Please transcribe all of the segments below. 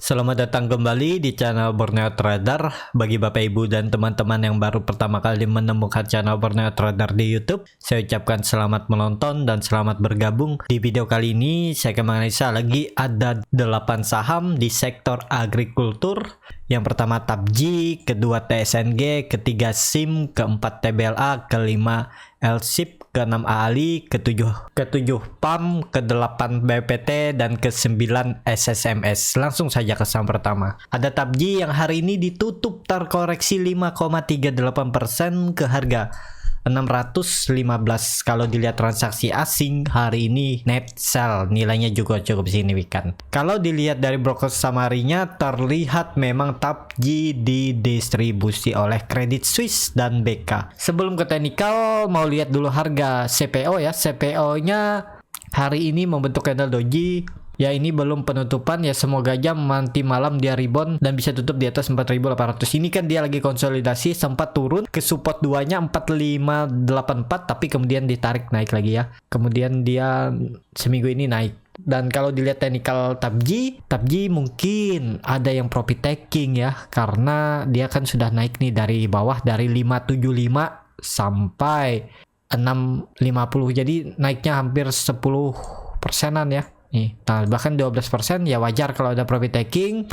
Selamat datang kembali di channel Borneo Trader. Bagi Bapak Ibu dan teman-teman yang baru pertama kali menemukan channel Borneo Trader di YouTube, saya ucapkan selamat menonton dan selamat bergabung. Di video kali ini saya akan menganalisa lagi ada 8 saham di sektor agrikultur. Yang pertama TAPJ, kedua TSNG, ketiga SIM, keempat TBLA, kelima LSIP, ke-6 ALI, ke-7 PAM, ke-8 BPT, dan ke-9 SSMS. Langsung saja ke saham pertama. Ada TAPJ yang hari ini ditutup terkoreksi 5,38% ke harga 615. Kalau dilihat transaksi asing hari ini net sell, nilainya juga cukup signifikan. Kalau dilihat dari broker summary-nya terlihat memang TAPJ didistribusi oleh Credit Suisse dan BK. Sebelum ke technical, mau lihat dulu harga CPO ya. CPO-nya hari ini membentuk candle doji. Ya, ini belum penutupan ya, semoga aja nanti malam dia rebound dan bisa tutup di atas 4.800. Ini kan dia lagi konsolidasi, sempat turun ke support 2-nya 4584 tapi kemudian ditarik naik lagi ya. Kemudian dia seminggu ini naik. Dan kalau dilihat technical TAPJ mungkin ada yang profit taking ya, karena dia kan sudah naik nih dari bawah dari 575 sampai 650. Jadi naiknya hampir 10%-an ya. Nah, bahkan 12% ya, wajar kalau ada profit taking.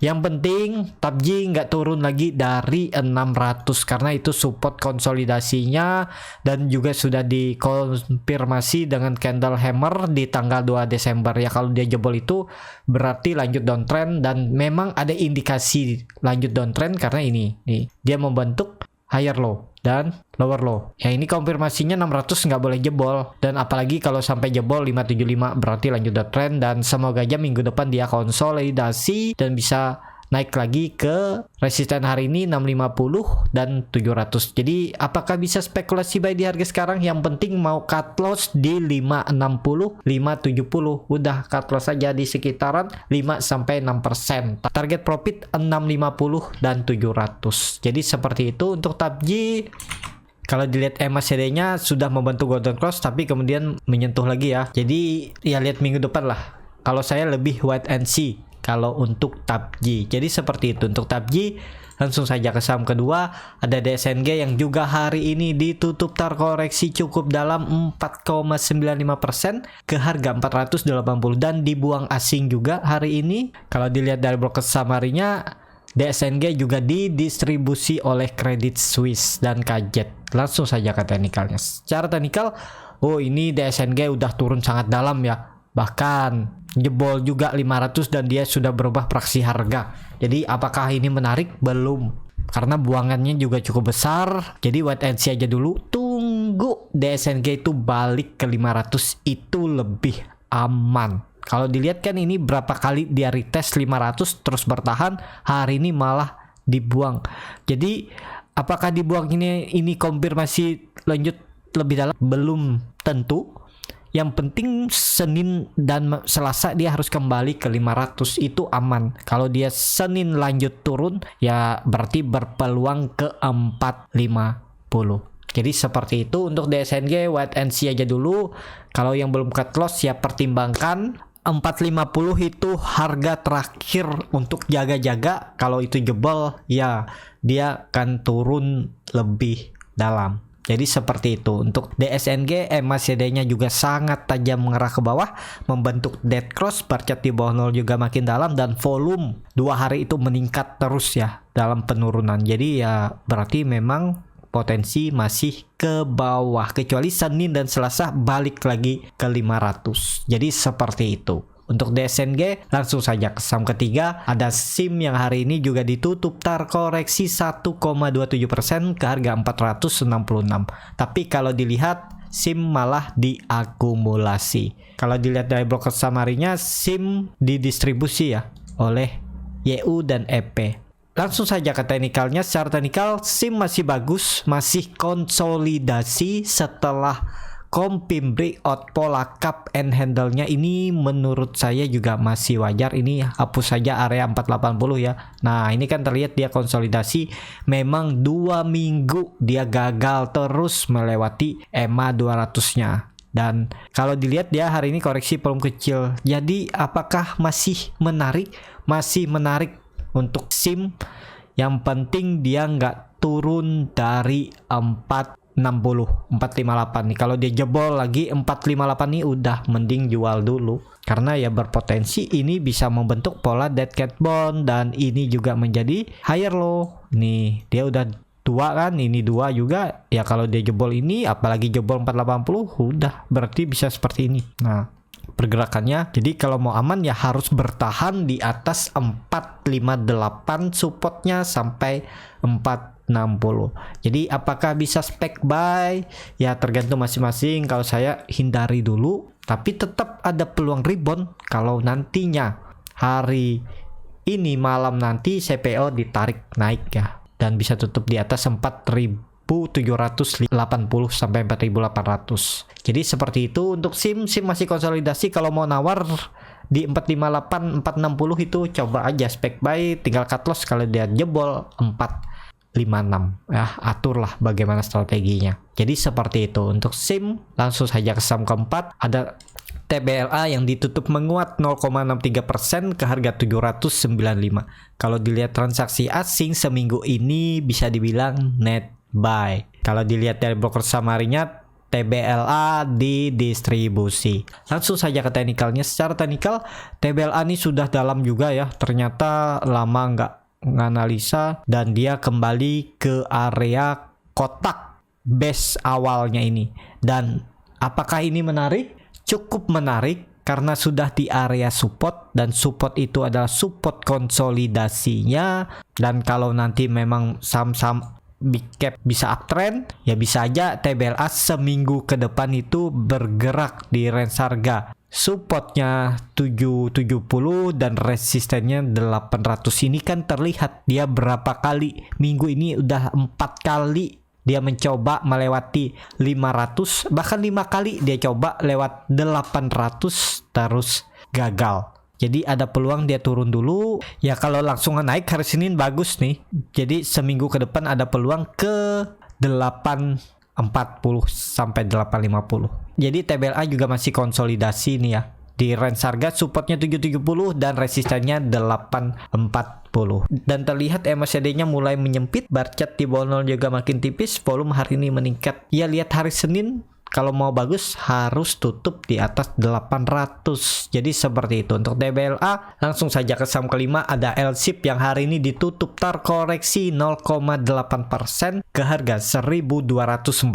Yang penting TAPJ nggak turun lagi dari 600 karena itu support konsolidasinya dan juga sudah dikonfirmasi dengan candle hammer di tanggal 2 Desember ya. Kalau dia jebol itu berarti lanjut downtrend, dan memang ada indikasi lanjut downtrend karena ini nih dia membentuk higher low dan lower low. Ya, ini konfirmasinya 600 nggak boleh jebol, dan apalagi kalau sampai jebol 575 berarti lanjut downtrend, dan semoga aja minggu depan dia konsolidasi dan bisa naik lagi ke resisten hari ini 650 dan 700. Jadi apakah bisa spekulasi buy di harga sekarang? Yang penting mau cut loss di 560, 570. Udah cut loss aja di sekitaran 5-6%. Target profit 650 dan 700. Jadi seperti itu untuk TAPJ. Kalau dilihat MACD-nya sudah membentuk golden cross tapi kemudian menyentuh lagi ya. Jadi ya lihat minggu depan lah. Kalau saya lebih wait and see kalau untuk TAPJ. Jadi seperti itu untuk TAPJ. Langsung saja ke saham kedua, ada DSNG yang juga hari ini ditutup terkoreksi cukup dalam 4,95% ke harga 480 dan dibuang asing juga hari ini. Kalau dilihat dari broker summary-nya, DSNG juga didistribusi oleh Credit Suisse dan Kajet. Langsung saja ke teknikalnya. Secara teknikal, ini DSNG udah turun sangat dalam ya. Bahkan jebol juga 500 dan dia sudah berubah praksi harga. Jadi apakah ini menarik? Belum. Karena buangannya juga cukup besar. Jadi wait and see aja dulu. Tunggu DSNG itu balik ke 500 itu lebih aman. Kalau dilihat kan ini berapa kali dia retest 500 terus bertahan, hari ini malah dibuang. Jadi apakah dibuang ini konfirmasi lanjut lebih dalam? Belum tentu. Yang penting Senin dan Selasa dia harus kembali ke 500, itu aman. Kalau dia Senin lanjut turun ya berarti berpeluang ke 450. Jadi seperti itu untuk DSNG, wait and see aja dulu. Kalau yang belum cut loss ya pertimbangkan. 450 itu harga terakhir untuk jaga-jaga. Kalau itu jebol ya dia akan turun lebih dalam. Jadi seperti itu untuk DSNG. MACD-nya juga sangat tajam mengarah ke bawah, membentuk dead cross, bercat di bawah 0 juga makin dalam, dan volume 2 hari itu meningkat terus ya dalam penurunan. Jadi ya berarti memang potensi masih ke bawah, kecuali Senin dan Selasa balik lagi ke 500. Jadi seperti itu. Untuk DSNG langsung saja ke saham ketiga, ada SIM yang hari ini juga ditutup terkoreksi 1,27% ke harga 466. Tapi kalau dilihat SIM malah diakumulasi. Kalau dilihat dari broker summary-nya, SIM didistribusi ya oleh YU dan EP. Langsung saja ke teknikalnya. Secara teknikal SIM masih bagus, masih konsolidasi setelah Kompim breakout pola cup and handle-nya ini menurut saya juga masih wajar. Ini hapus saja area 480 ya. Nah, ini kan terlihat dia konsolidasi. Memang 2 minggu dia gagal terus melewati EMA 200-nya. Dan kalau dilihat dia hari ini koreksi volume kecil. Jadi apakah masih menarik? Masih menarik untuk SIM. Yang penting dia nggak turun dari 458 nih. Kalau dia jebol lagi 458 nih udah mending jual dulu. Karena ya berpotensi ini bisa membentuk pola dead cat bone. Dan ini juga menjadi higher low. Nih dia udah 2 kan, ini 2 juga. Ya kalau dia jebol ini apalagi jebol 480 udah berarti bisa seperti ini. Nah pergerakannya, jadi kalau mau aman ya harus bertahan di atas 458 supportnya sampai 460. Jadi apakah bisa spek buy? Ya tergantung masing-masing. Kalau saya hindari dulu, tapi tetap ada peluang rebound kalau nantinya hari ini malam nanti CPO ditarik naik ya, dan bisa tutup di atas 4.780 sampai 4.800. Jadi seperti itu untuk SIM masih konsolidasi. Kalau mau nawar di 458 460 itu coba aja spek buy, tinggal cut loss kalau dia jebol 456 ya, aturlah bagaimana strateginya. Jadi seperti itu untuk SIM. Langsung saja ke saham keempat, ada TBLA yang ditutup menguat 0,63% ke harga 795. Kalau dilihat transaksi asing seminggu ini bisa dibilang net buy. Kalau dilihat dari broker samarinya, TBLA di distribusi. Langsung saja ke teknikalnya. Secara teknikal TBLA ini sudah dalam juga ya, ternyata lama nggak menganalisa dan dia kembali ke area kotak base awalnya ini. Dan apakah ini menarik? Cukup menarik karena sudah di area support, dan support itu adalah support konsolidasinya. Dan kalau nanti memang saham-saham big cap bisa uptrend, ya bisa aja TBLA seminggu ke depan itu bergerak di range harga supportnya 770 dan resistennya 800. Ini kan terlihat dia berapa kali minggu ini udah 4 kali dia mencoba melewati 500, bahkan 5 kali dia coba lewat 800 terus gagal. Jadi ada peluang dia turun dulu. Ya kalau langsung naik hari Senin bagus nih. Jadi seminggu ke depan ada peluang ke 840 sampai 850. Jadi TBLA juga masih konsolidasi nih ya. Di range harga supportnya 770 dan resistennya 840. Dan terlihat MACD-nya mulai menyempit, bar chart di bawah 0 juga makin tipis, volume hari ini meningkat. Ya lihat hari Senin, kalau mau bagus harus tutup di atas 800. Jadi seperti itu untuk TBLA. Langsung saja ke saham kelima, ada LSIP yang hari ini ditutup terkoreksi 0,8% ke harga 1.240.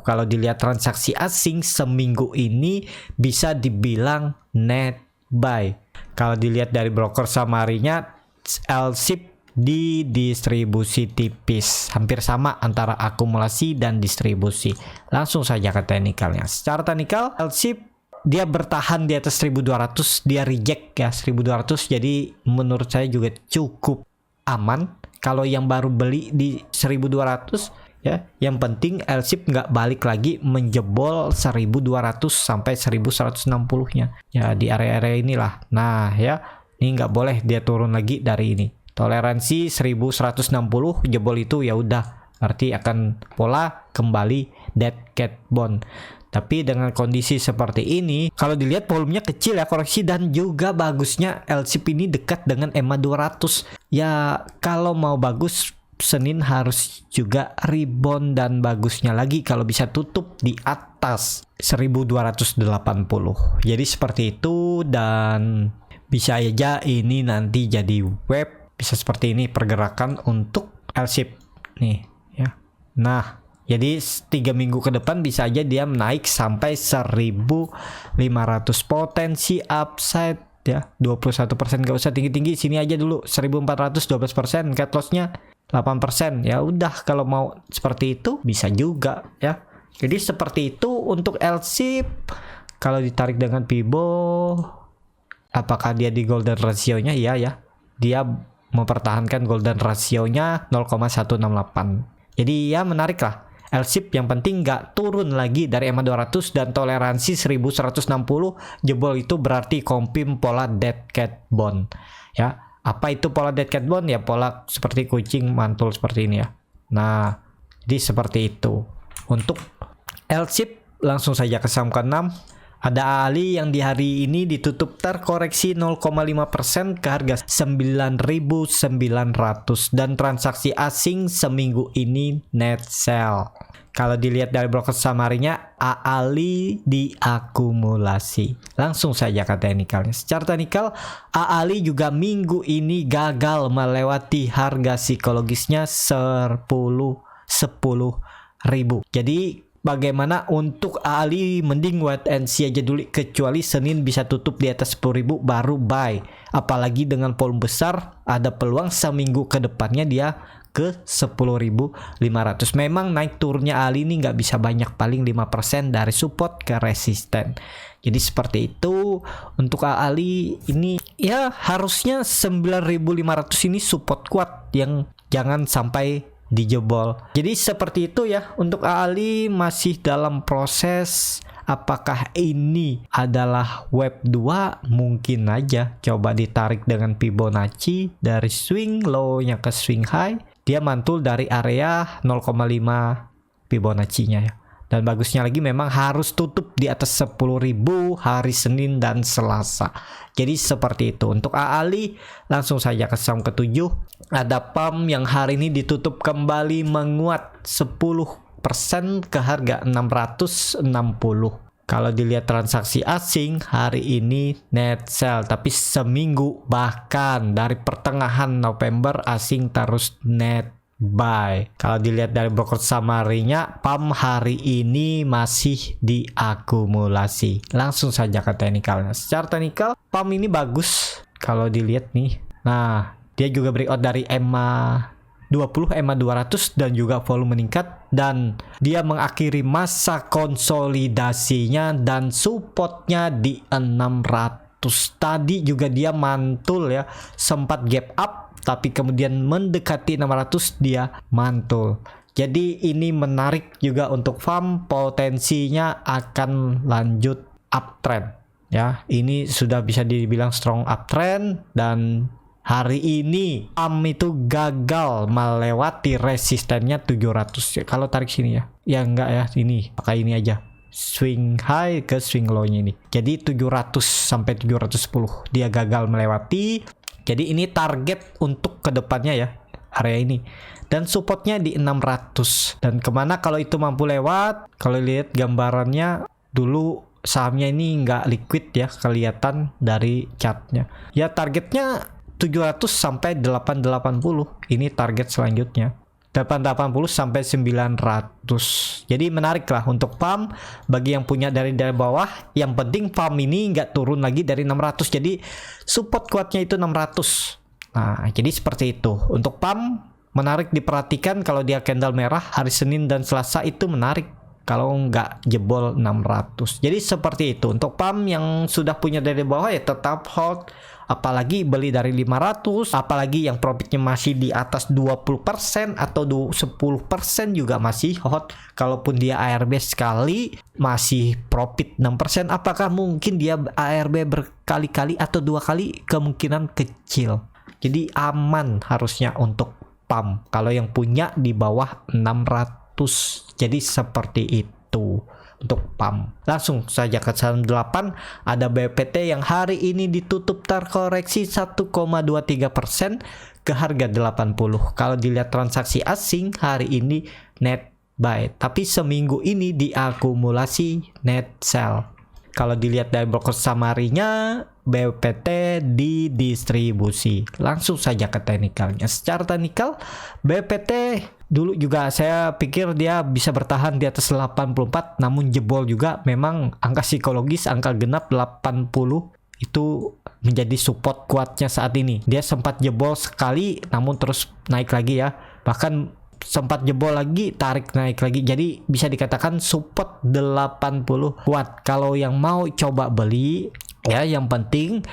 Kalau dilihat transaksi asing seminggu ini bisa dibilang net buy. Kalau dilihat dari broker samarinya, LSIP di distribusi tipis, hampir sama antara akumulasi dan distribusi. Langsung saja ke teknikalnya. Secara teknikal LSIP dia bertahan di atas 1200, dia reject ya 1200, jadi menurut saya juga cukup aman. Kalau yang baru beli di 1200 ya, yang penting LSIP nggak balik lagi menjebol 1200 sampai 1160 nya ya, di area-area inilah. Nah ya, ini nggak boleh dia turun lagi dari ini. Toleransi 1160 jebol itu ya udah berarti akan pola kembali dead cat bone. Tapi dengan kondisi seperti ini, kalau dilihat volumenya kecil ya koreksi, dan juga bagusnya LSIP ini dekat dengan EMA 200. Ya kalau mau bagus Senin harus juga rebound, dan bagusnya lagi kalau bisa tutup di atas 1280. Jadi seperti itu, dan bisa aja ini nanti jadi web. Bisa seperti ini pergerakan untuk LSIP nih ya. Nah, jadi 3 minggu ke depan bisa aja dia naik sampai 1.500, potensi upside ya 21%. Gak usah tinggi-tinggi, sini aja dulu 1.400, 12%, cut lossnya 8%. Ya udah, kalau mau seperti itu bisa juga ya. Jadi seperti itu untuk LSIP. Kalau ditarik dengan Pibo, apakah dia di golden ratio-nya? Iya ya, dia mempertahankan golden ratio-nya 0,168. Jadi ya menarik lah LSIP, yang penting nggak turun lagi dari EMA 200 dan toleransi 1160 jebol itu berarti kompim pola dead cat bone ya. Apa itu pola dead cat bone? Ya pola seperti kucing mantul seperti ini ya. Nah, jadi seperti itu untuk LSIP. Langsung saja ke saham ke-6. Ada Ali yang di hari ini ditutup terkoreksi 0,5% ke harga 9.900 dan transaksi asing seminggu ini net sell. Kalau dilihat dari broker saham harinya, Ali diakumulasi. Langsung saja ke teknikalnya. Secara teknikal, Ali juga minggu ini gagal melewati harga psikologisnya 10.000. Jadi bagaimana untuk Ali, mending wait and see aja dulu, kecuali Senin bisa tutup di atas 10.000 baru buy. Apalagi dengan volume besar, ada peluang seminggu ke depannya dia ke 10.500. Memang naik turunnya Ali ini nggak bisa banyak, paling 5% dari support ke resisten. Jadi seperti itu untuk Ali ini, ya harusnya 9.500 ini support kuat yang jangan sampai dijebol. Jadi seperti itu ya untuk Ali, masih dalam proses. Apakah ini adalah wave 2? Mungkin aja. Coba ditarik dengan Fibonacci dari swing low-nya ke swing high. Dia mantul dari area 0,5 Fibonacci-nya ya. Dan bagusnya lagi memang harus tutup di atas 10.000 hari Senin dan Selasa. Jadi seperti itu. Untuk Ali, langsung saja ke saham ke-7. Ada PAM yang hari ini ditutup kembali menguat 10% ke harga 660. Kalau dilihat transaksi asing hari ini net sell, tapi seminggu bahkan dari pertengahan November asing terus net buy. Kalau dilihat dari broker saham harinya, PAM hari ini masih diakumulasi. Langsung saja ke teknikalnya. Secara teknikal, PAM ini bagus kalau dilihat nih. Nah, dia juga breakout dari EMA 20, EMA 200 dan juga volume meningkat, dan dia mengakhiri masa konsolidasinya dan supportnya di 600. Tadi juga dia mantul ya, sempat gap up tapi kemudian mendekati 600 dia mantul. Jadi ini menarik juga untuk FAM, potensinya akan lanjut uptrend ya. Ini sudah bisa dibilang strong uptrend, dan hari ini PAM itu gagal melewati resistennya 700 ya. Kalau tarik sini ya, ya enggak ya, ini pakai ini aja, swing high ke swing low-nya ini. Jadi 700 sampai 710 dia gagal melewati. Jadi ini target untuk kedepannya ya, area ini. Dan supportnya di 600. Dan kemana kalau itu mampu lewat? Kalau lihat gambarannya dulu, sahamnya ini nggak liquid ya, kelihatan dari chartnya. Ya targetnya 700 sampai 880. Ini target selanjutnya. 880 sampai 900. Jadi menarik lah untuk PAM bagi yang punya dari bawah. Yang penting PAM ini nggak turun lagi dari 600. Jadi support kuatnya itu 600. Nah, jadi seperti itu. Untuk PAM menarik diperhatikan, kalau dia candle merah hari Senin dan Selasa itu menarik. Kalau nggak jebol 600. Jadi seperti itu. Untuk PAM yang sudah punya dari bawah ya tetap hold. Apalagi beli dari 500, apalagi yang profitnya masih di atas 20% atau 10% juga masih hot. Kalaupun dia ARB sekali masih profit 6%, apakah mungkin dia ARB berkali-kali atau 2 kali? Kemungkinan kecil. Jadi aman harusnya untuk PAM kalau yang punya di bawah 600. Jadi seperti itu untuk PAM. Langsung saja ke saham 8. Ada BPT yang hari ini ditutup terkoreksi 1,23% ke harga 80. Kalau dilihat transaksi asing hari ini net buy, tapi seminggu ini diakumulasi net sell. Kalau dilihat dari broker saham harinya, BPT didistribusi. Langsung saja ke teknikalnya. Secara teknikal, BPT dulu juga saya pikir dia bisa bertahan di atas 84, namun jebol juga. Memang angka psikologis, angka genap 80 itu menjadi support kuatnya saat ini. Dia sempat jebol sekali, namun terus naik lagi ya. Bahkan sempat jebol lagi, tarik naik lagi. Jadi bisa dikatakan support 80 kuat. Kalau yang mau coba beli, Ya, yang penting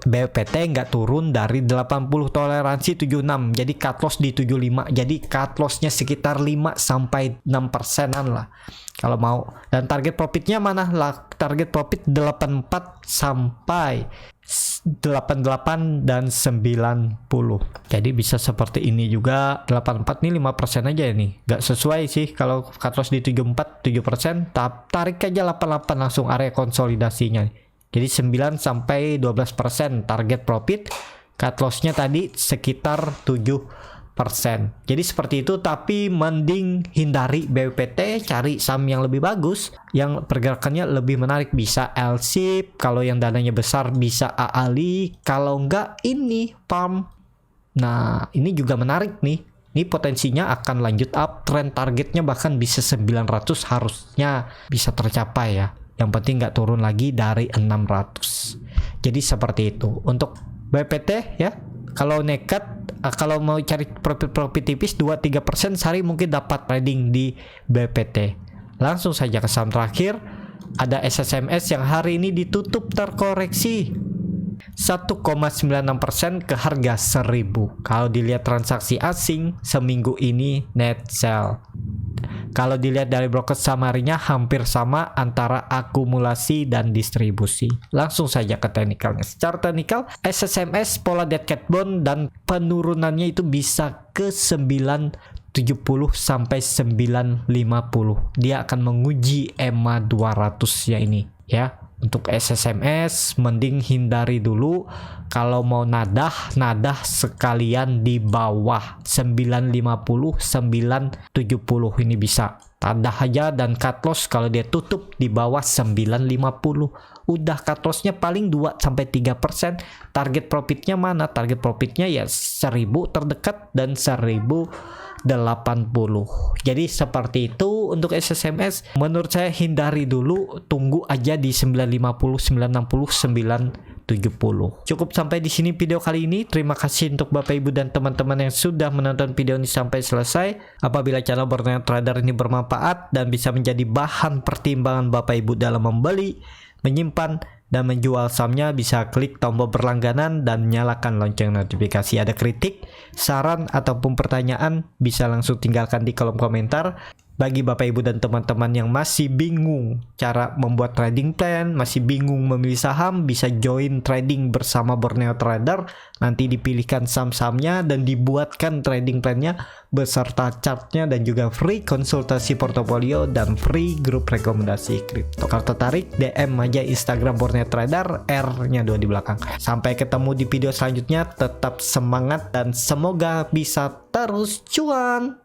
BPT nggak turun dari 80, toleransi 76. Jadi cut loss di 75. Jadi cut lossnya sekitar 5 sampai 6%-an lah kalau mau. Dan target profitnya mana lah? Target profit 84 sampai 88 dan 90. Jadi bisa seperti ini juga. 84 nih 5% aja nih. Nggak sesuai sih kalau cut loss di 74 7%. Tarik aja 88 langsung area konsolidasinya. Jadi 9 sampai 12% target profit. Cut loss-nya tadi sekitar 7%. Jadi seperti itu, tapi mending hindari BPT, cari saham yang lebih bagus, yang pergerakannya lebih menarik. Bisa LSIP, kalau yang dananya besar bisa AALI, kalau enggak ini PARM. Nah, ini juga menarik nih. Ini potensinya akan lanjut up, trend targetnya bahkan bisa 900 harusnya bisa tercapai ya. Yang penting nggak turun lagi dari 600. Jadi seperti itu. Untuk BPT ya, kalau nekat, kalau mau cari profit tipis 2-3% sehari mungkin dapat trading di BPT. Langsung saja ke saham terakhir. Ada SSMS yang hari ini ditutup terkoreksi 1,96% ke harga 1000. Kalau dilihat transaksi asing seminggu ini net sell. Kalau dilihat dari broker summary-nya hampir sama antara akumulasi dan distribusi. Langsung saja ke teknikalnya. Secara teknikal, SSMS pola dead cat bone dan penurunannya itu bisa ke 970 sampai 950. Dia akan menguji EMA 200 ya ini ya. Untuk SSMS mending hindari dulu. Kalau mau nadah sekalian di bawah 950 970 ini bisa tadah aja, dan cut loss kalau dia tutup di bawah 950 udah cut lossnya paling 2-3%. Target profitnya mana? Target profitnya ya 1000 terdekat dan 1080. Jadi seperti itu untuk SSMS. Menurut saya hindari dulu, tunggu aja di 950, 960, 970. Cukup sampai di sini video kali ini. Terima kasih untuk Bapak Ibu dan teman-teman yang sudah menonton video ini sampai selesai. Apabila channel Borneo Trader ini bermanfaat dan bisa menjadi bahan pertimbangan Bapak Ibu dalam membeli, menyimpan, dan menjual sahamnya, bisa klik tombol berlangganan dan nyalakan lonceng notifikasi. Ada kritik, saran, ataupun pertanyaan bisa langsung tinggalkan di kolom komentar. Bagi Bapak Ibu dan teman-teman yang masih bingung cara membuat trading plan, masih bingung memilih saham, bisa join trading bersama Borneo Trader. Nanti dipilihkan saham-sahamnya dan dibuatkan trading plannya beserta chartnya, dan juga free konsultasi portofolio dan free grup rekomendasi kripto. Kalau tertarik, DM aja Instagram Borneo Trader, R-nya 2 di belakang. Sampai ketemu di video selanjutnya, tetap semangat dan semoga bisa terus cuan.